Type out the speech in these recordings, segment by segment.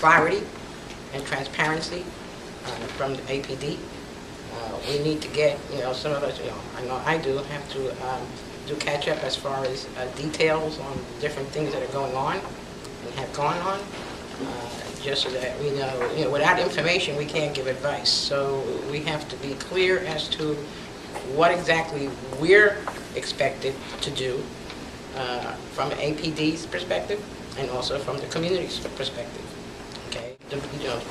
clarity and transparency from the APD. We need to get, some of us, I know I do have to do catch up as far as details on different things that are going on and have gone on, just so that we know, without information we can't give advice. So we have to be clear as to what exactly we're expected to do from APD's perspective and also from the community's perspective. Okay,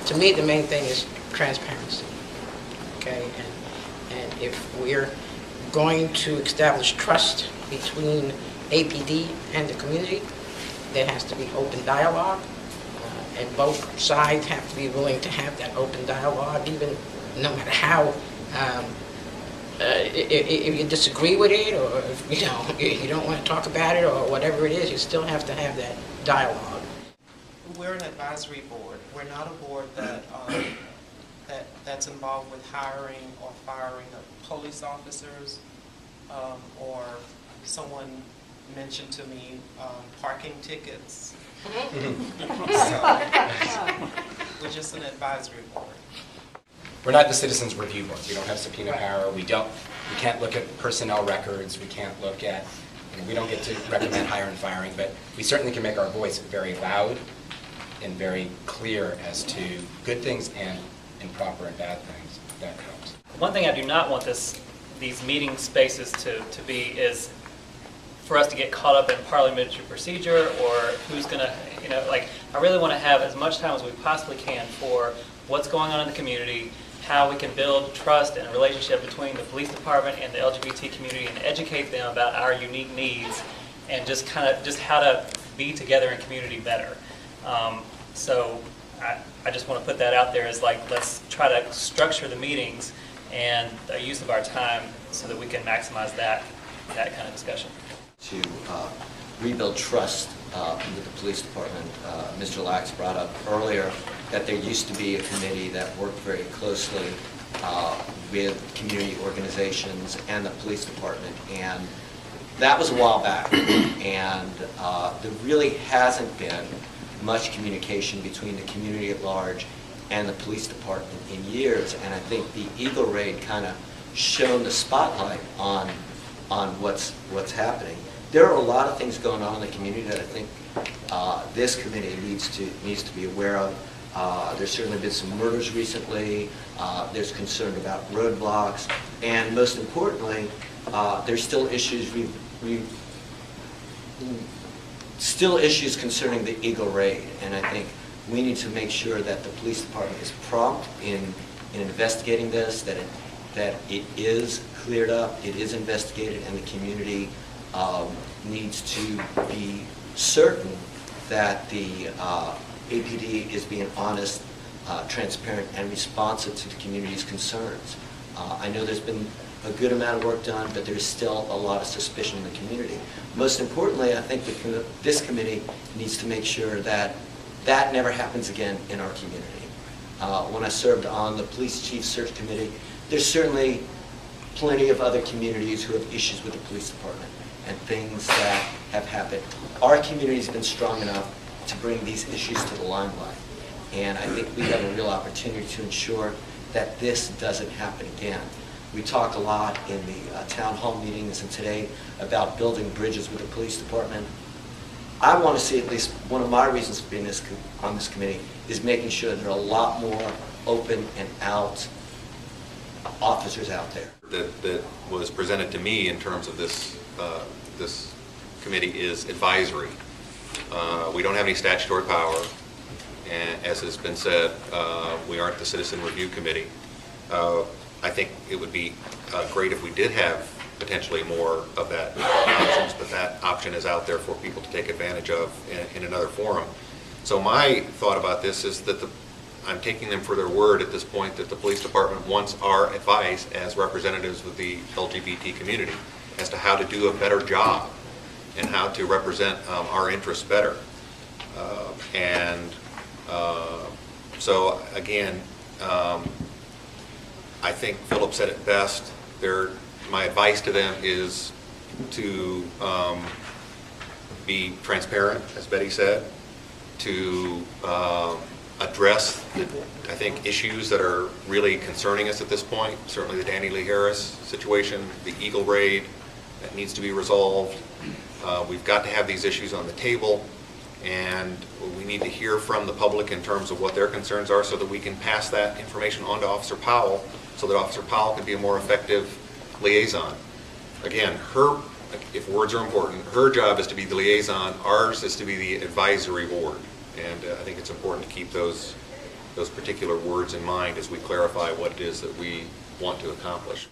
to me the main thing is transparency. Okay, and if we're going to establish trust between APD and the community, there has to be open dialogue, and both sides have to be willing to have that open dialogue, even no matter how. If you disagree with it, or if you don't want to talk about it, or whatever it is, you still have to have that dialogue. We're an advisory board. We're not a board that's involved with hiring or firing of police officers, or someone mentioned to me parking tickets. So, we're just an advisory board. We're not the Citizens Review Board. We don't have subpoena power. We can't look at personnel records. We can't look at, we don't get to recommend hiring and firing, but we certainly can make our voice very loud and very clear as to good things and improper and bad things. That helps. One thing I do not want these meeting spaces to be is for us to get caught up in parliamentary procedure, or who's going to, I really want to have as much time as we possibly can for what's going on in the community, how we can build trust and a relationship between the police department and the LGBT community, and educate them about our unique needs, and just how to be together in community better. So I just want to put that out there as let's try to structure the meetings and the use of our time so that we can maximize that kind of discussion. To rebuild trust with the police department. Mr. Lax brought up earlier that there used to be a committee that worked very closely with community organizations and the police department, and that was a while back, and there really hasn't been much communication between the community at large and the police department in years, and I think the Eagle Raid kind of shone the spotlight on what's happening. There are a lot of things going on in the community that I think this committee needs to be aware of. There's certainly been some murders recently. There's concern about roadblocks, and most importantly, there's still issues concerning the Eagle Raid, and I think we need to make sure that the police department is prompt in investigating this, that it is cleared up, it is investigated, and the community needs to be certain that the APD is being honest, transparent, and responsive to the community's concerns. I know there's been a good amount of work done, but there's still a lot of suspicion in the community. Most importantly, I think this committee needs to make sure that that never happens again in our community. When I served on the Police Chief Search Committee, there's certainly plenty of other communities who have issues with the police department and things that have happened. Our community's been strong enough to bring these issues to the limelight, and I think we have a real opportunity to ensure that this doesn't happen again. We talk a lot in the town hall meetings and today about building bridges with the police department. I want to see, at least one of my reasons for being on this committee is making sure there are a lot more open and out officers out there. That was presented to me in terms of this committee is advisory. We don't have any statutory power, and as has been said, we aren't the Citizen Review Committee. I think it would be great if we did have potentially more of that options, but that option is out there for people to take advantage of in another forum. So my thought about this is that I'm taking them for their word at this point that the police department wants our advice as representatives of the LGBT community as to how to do a better job and how to represent our interests better. So again, I think Philip said it best. My advice to them is to be transparent, as Betty said, to address, I think, issues that are really concerning us at this point. Certainly the Danny Lee Harris situation, the Eagle raid, that needs to be resolved. We've got to have these issues on the table, and we need to hear from the public in terms of what their concerns are so that we can pass that information on to Officer Powell so that Officer Powell can be a more effective liaison. Again, if words are important, her job is to be the liaison, ours is to be the advisory board. And I think it's important to keep those particular words in mind as we clarify what it is that we want to accomplish.